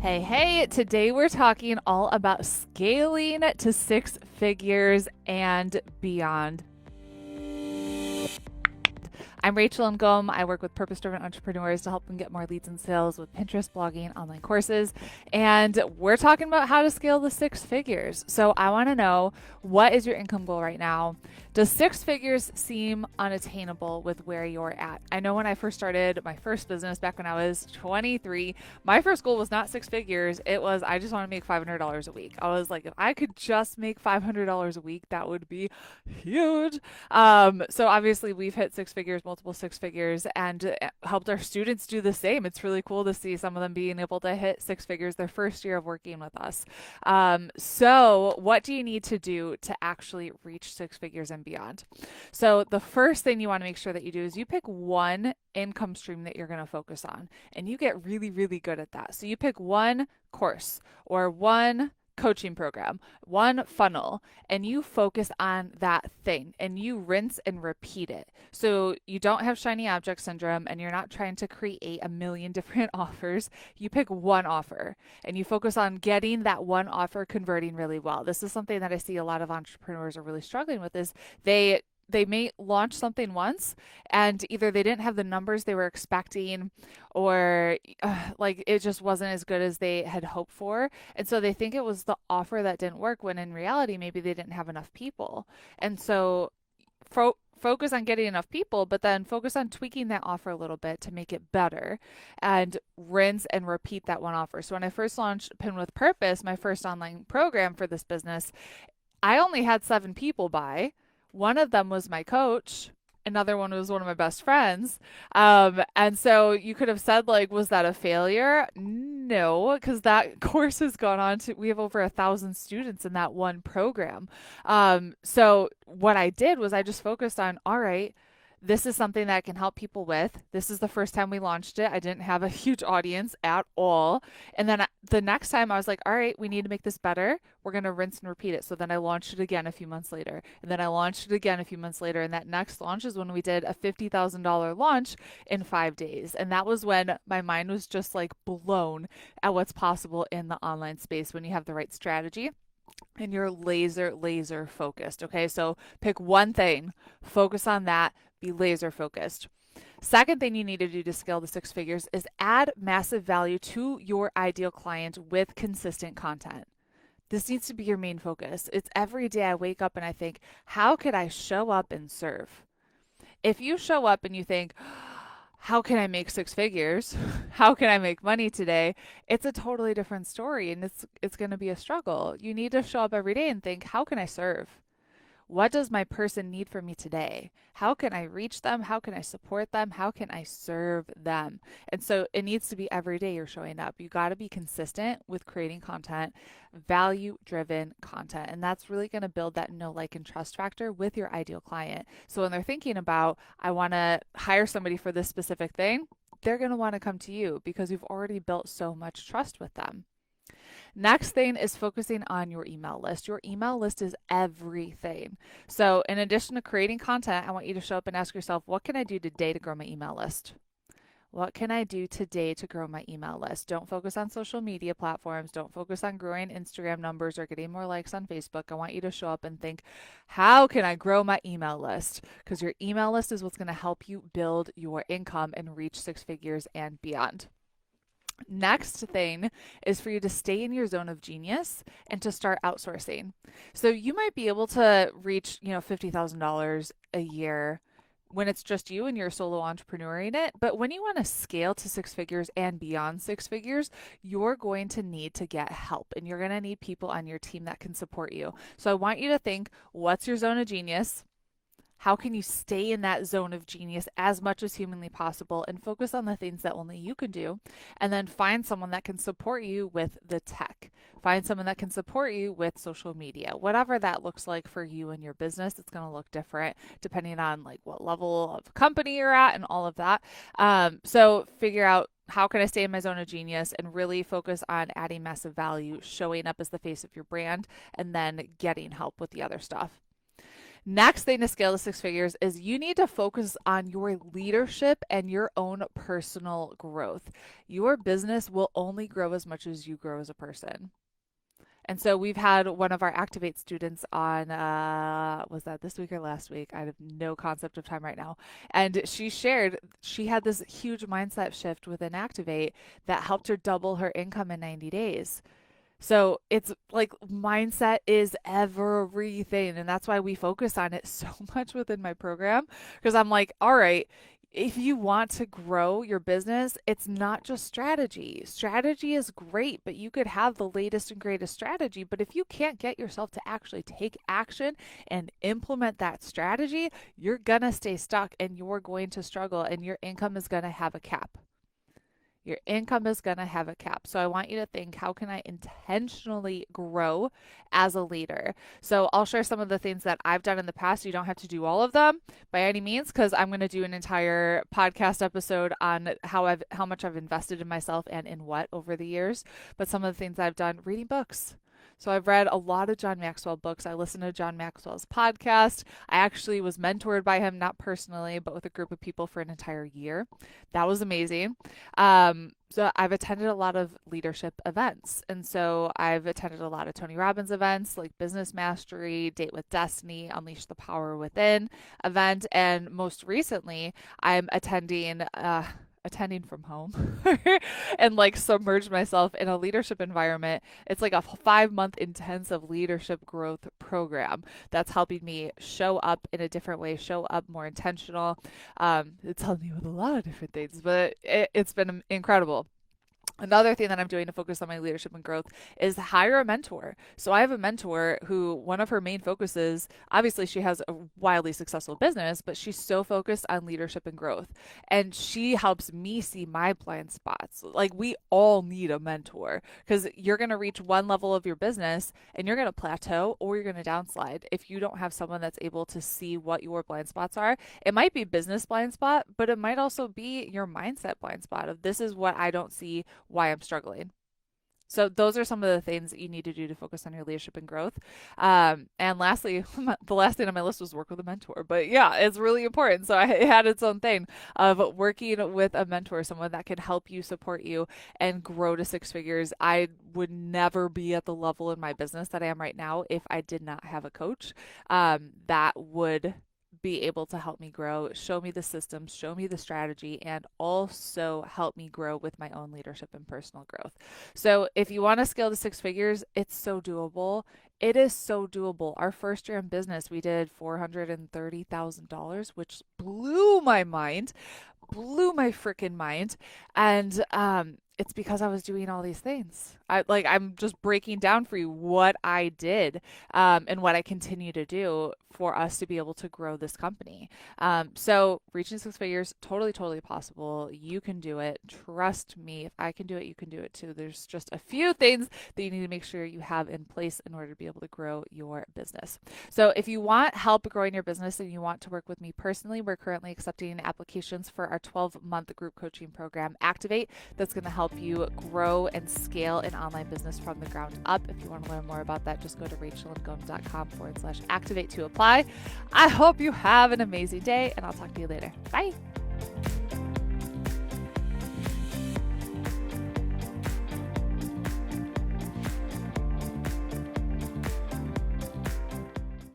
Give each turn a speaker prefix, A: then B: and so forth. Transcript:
A: Hey, today we're talking all about scaling to six figures and beyond. I'm Rachel Ngom. I work with purpose driven entrepreneurs to help them get more leads and sales with Pinterest, blogging, online courses. And we're talking about how to scale the six figures. So I want to know, what is your income goal right now? Does six figures seem unattainable with where you're at? I know when I first started my first business back when I was 23, my first goal was not six figures. It was, I just want to make $500 a week. I was like, if I could just make $500 a week, that would be huge. So obviously we've hit six figures, multiple six figures, and helped our students do the same. It's really cool to see some of them being able to hit six figures their first year of working with us. So what do you need to do to actually reach six figures and beyond? So the first thing you want to make sure that you do is you pick one income stream that you're going to focus on, and you get really, really good at that. So you pick one course or one coaching program, one funnel, and you focus on that thing and you rinse and repeat it. So you don't have shiny object syndrome and you're not trying to create a million different offers. You pick one offer and you focus on getting that one offer converting really well. This is something that I see a lot of entrepreneurs are really struggling with is they may launch something once and either they didn't have the numbers they were expecting or like it just wasn't as good as they had hoped for. And so they think it was the offer that didn't work when in reality, maybe they didn't have enough people. And so focus on getting enough people, but then focus on tweaking that offer a little bit to make it better and rinse and repeat that one offer. So when I first launched Pin with Purpose, my first online program for this business, I only had 7 people buy. One of them was my coach. Another one was one of my best friends. And so you could have said, like, was that a failure? No, because that course has gone on to, we have over 1,000 students in that one program. So what I did was I just focused on, all right, this is something that I can help people with. This is the first time we launched it. I didn't have a huge audience at all. And then the next time I was like, all right, we need to make this better. We're going to rinse and repeat it. So then I launched it again a few months later. And then I launched it again a few months later. And that next launch is when we did a $50,000 launch in 5 days. And that was when my mind was just like blown at what's possible in the online space when you have the right strategy and you're laser focused. Okay, so pick one thing, focus on that, be laser focused. Second thing you need to do to scale the six figures is add massive value to your ideal client with consistent content. This needs to be your main focus. It's every day I wake up and I think, how could I show up and serve? If you show up and you think, how can I make six figures? How can I make money today? It's a totally different story and it's going to be a struggle. You need to show up every day and think, how can I serve? What does my person need from me today? How can I reach them? How can I support them? How can I serve them? And so it needs to be every day you're showing up. You got to be consistent with creating content, value driven content. And that's really going to build that know, like, and trust factor with your ideal client. So when they're thinking about, I want to hire somebody for this specific thing, they're going to want to come to you because you've already built so much trust with them. Next thing is focusing on your email list. Your email list is everything. So, in addition to creating content, I want you to show up and ask yourself, what can I do today to grow my email list? What can I do today to grow my email list? Don't focus on social media platforms. Don't focus on growing Instagram numbers or getting more likes on Facebook. I want you to show up and think, how can I grow my email list? Because your email list is what's going to help you build your income and reach six figures and beyond. Next thing is for you to stay in your zone of genius and to start outsourcing. So you might be able to reach, $50,000 a year when it's just you and you're a solo entrepreneur in it. But when you want to scale to six figures and beyond six figures, you're going to need to get help and you're going to need people on your team that can support you. So I want you to think, what's your zone of genius? How can you stay in that zone of genius as much as humanly possible and focus on the things that only you can do? And then find someone that can support you with the tech. Find someone that can support you with social media. Whatever that looks like for you and your business, it's going to look different depending on like what level of company you're at and all of that. So figure out, how can I stay in my zone of genius and really focus on adding massive value, showing up as the face of your brand, and then getting help with the other stuff. Next thing to scale to six figures is you need to focus on your leadership and your own personal growth. Your business will only grow as much as you grow as a person. And so we've had one of our Activate students on, was that this week or last week? I have no concept of time right now. And she shared she had this huge mindset shift within Activate that helped her double her income in 90 days. So it's like mindset is everything. And that's why we focus on it so much within my program. Because I'm like, all right, if you want to grow your business, it's not just strategy. Strategy is great, but you could have the latest and greatest strategy. But if you can't get yourself to actually take action and implement that strategy, you're going to stay stuck and you're going to struggle and your income is going to have a cap. Your income is going to have a cap. So I want you to think, how can I intentionally grow as a leader? So I'll share some of the things that I've done in the past. You don't have to do all of them by any means, because I'm going to do an entire podcast episode on how much I've invested in myself and in what over the years. But some of the things I've done, reading books. So I've read a lot of John Maxwell books. I listened to John Maxwell's podcast. I actually was mentored by him, not personally, but with a group of people for an entire year. That was amazing. So I've attended a lot of leadership events. And so I've attended a lot of Tony Robbins events like Business Mastery, Date with Destiny, Unleash the Power Within event. And most recently, I'm attending from home and like submerge myself in a leadership environment. It's like a 5-month intensive leadership growth program that's helping me show up in a different way, show up more intentional. It's helped me with a lot of different things, but it's been incredible. Another thing that I'm doing to focus on my leadership and growth is hire a mentor. So I have a mentor who one of her main focuses, obviously she has a wildly successful business, but she's so focused on leadership and growth. And she helps me see my blind spots. Like we all need a mentor because you're going to reach one level of your business and you're going to plateau or you're going to downslide if you don't have someone that's able to see what your blind spots are. It might be business blind spot, but it might also be your mindset blind spot of this is what I don't see, why I'm struggling. So those are some of the things that you need to do to focus on your leadership and growth. And lastly, the last thing on my list was work with a mentor. But yeah, it's really important. So it had its own thing of working with a mentor, someone that can help you, support you, and grow to six figures. I would never be at the level in my business that I am right now if I did not have a coach that would be able to help me grow, show me the systems, show me the strategy, and also help me grow with my own leadership and personal growth. So if you want to scale to six figures, it's so doable. It is so doable. Our first year in business, we did $430,000, which blew my mind, blew my freaking mind. And it's because I was doing all these things. I'm just breaking down for you what I did and what I continue to do for us to be able to grow this company. So reaching six figures, totally, totally possible. You can do it. Trust me. If I can do it, you can do it too. There's just a few things that you need to make sure you have in place in order to be able to grow your business. So if you want help growing your business and you want to work with me personally, we're currently accepting applications for our 12-month group coaching program, Activate, that's going to help you grow and scale an online business from the ground up. If you want to learn more about that, just go to rachelandgom.com/activate to apply. I hope you have an amazing day, and I'll talk to you later. Bye.